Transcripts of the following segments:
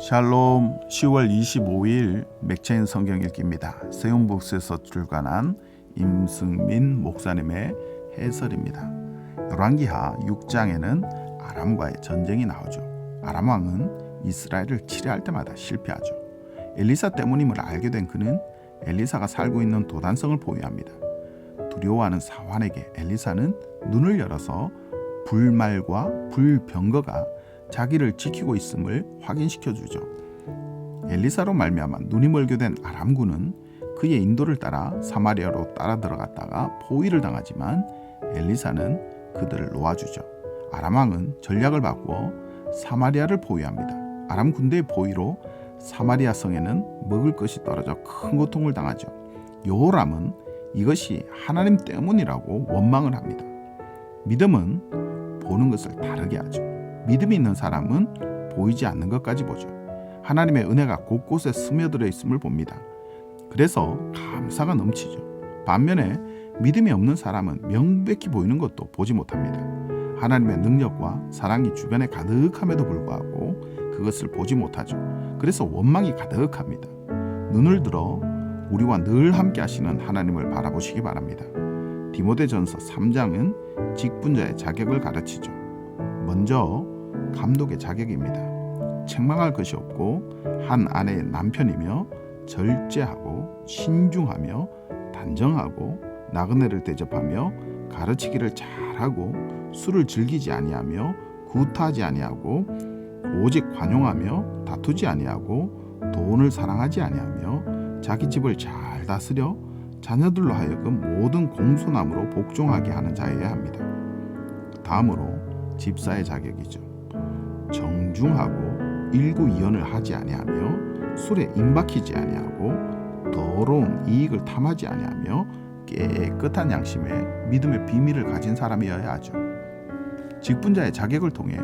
샬롬. 10월 25일 맥체인 성경 읽기입니다. 세운북스에서 출간한 임승민 목사님의 해설입니다. 열왕기하 6장에는 아람과의 전쟁이 나오죠. 아람 왕은 이스라엘을 치려할 때마다 실패하죠. 엘리사 때문임을 알게 된 그는 엘리사가 살고 있는 도단성을 보유합니다. 두려워하는 사환에게 엘리사는 눈을 열어서 불말과 불병거가 자기를 지키고 있음을 확인시켜주죠. 엘리사로 말미암아 눈이 멀게 된 아람군은 그의 인도를 따라 사마리아로 따라 들어갔다가 포위를 당하지만 엘리사는 그들을 놓아주죠. 아람 왕은 전략을 바꾸어 사마리아를 포위합니다. 아람 군대의 포위로 사마리아 성에는 먹을 것이 떨어져 큰 고통을 당하죠. 여호람은 이것이 하나님 때문이라고 원망을 합니다. 믿음은 보는 것을 다르게 하죠. 믿음이 있는 사람은 보이지 않는 것까지 보죠. 하나님의 은혜가 곳곳에 스며들어 있음을 봅니다. 그래서 감사가 넘치죠. 반면에 믿음이 없는 사람은 명백히 보이는 것도 보지 못합니다. 하나님의 능력과 사랑이 주변에 가득함에도 불구하고 그것을 보지 못하죠. 그래서 원망이 가득합니다. 눈을 들어 우리와 늘 함께 하시는 하나님을 바라보시기 바랍니다. 디모데전서 3장은 직분자의 자격을 가르치죠. 먼저 감독의 자격입니다. 책망할 것이 없고 한 아내의 남편이며 절제하고 신중하며 단정하고 나그네를 대접하며 가르치기를 잘하고 술을 즐기지 아니하며 구타하지 아니하고 오직 관용하며 다투지 아니하고 돈을 사랑하지 아니하며 자기 집을 잘 다스려 자녀들로 하여금 모든 공손함으로 복종하게 하는 자여야 합니다. 다음으로 집사의 자격이죠. 정중하고 일구이연을 하지 아니하며 술에 임박히지 아니하고 더러운 이익을 탐하지 아니하며 깨끗한 양심에 믿음의 비밀을 가진 사람이어야 하죠. 직분자의 자격을 통해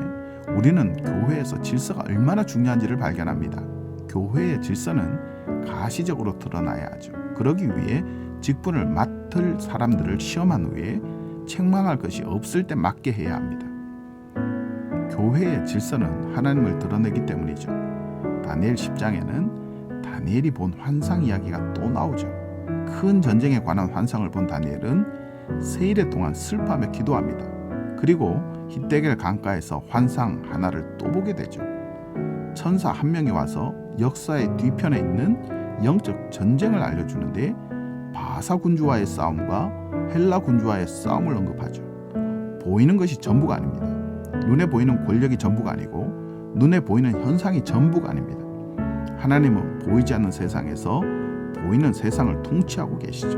우리는 교회에서 질서가 얼마나 중요한지를 발견합니다. 교회의 질서는 가시적으로 드러나야 하죠. 그러기 위해 직분을 맡을 사람들을 시험한 후에 책망할 것이 없을 때 맡게 해야 합니다. 교회의 질서는 하나님을 드러내기 때문이죠. 다니엘 10장에는 다니엘이 본 환상 이야기가 또 나오죠. 큰 전쟁에 관한 환상을 본 다니엘은 세일의 동안 슬퍼하며 기도합니다. 그리고 히데겔 강가에서 환상 하나를 또 보게 되죠. 천사 한 명이 와서 역사의 뒤편에 있는 영적 전쟁을 알려주는데 바사 군주와의 싸움과 헬라 군주와의 싸움을 언급하죠. 보이는 것이 전부가 아닙니다. 눈에 보이는 권력이 전부가 아니고 눈에 보이는 현상이 전부가 아닙니다. 하나님은 보이지 않는 세상에서 보이는 세상을 통치하고 계시죠.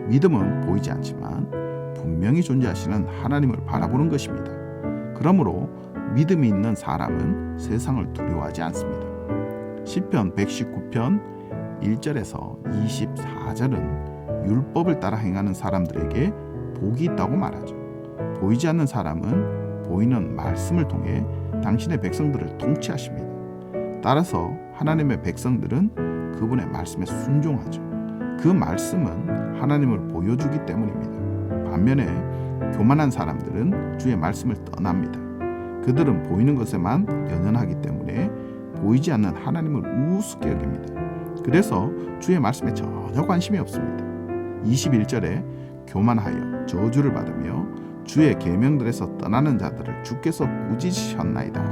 믿음은 보이지 않지만 분명히 존재하시는 하나님을 바라보는 것입니다. 그러므로 믿음이 있는 사람은 세상을 두려워하지 않습니다. 시편 119편 1절에서 24절은 율법을 따라 행하는 사람들에게 복이 있다고 말하죠. 보이지 않는 사람은 보이는 말씀을 통해 당신의 백성들을 통치하십니다. 따라서 하나님의 백성들은 그분의 말씀에 순종하죠. 그 말씀은 하나님을 보여주기 때문입니다. 반면에 교만한 사람들은 주의 말씀을 떠납니다. 그들은 보이는 것에만 연연하기 때문에 보이지 않는 하나님을 우습게 여깁니다. 그래서 주의 말씀에 전혀 관심이 없습니다. 21절에 교만하여 저주를 받으며 주의 계명들에서 떠나는 자들을 주께서 꾸짖으셨나이다.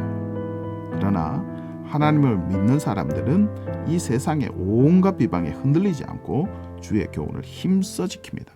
그러나 하나님을 믿는 사람들은 이 세상의 온갖 비방에 흔들리지 않고 주의 교훈을 힘써 지킵니다.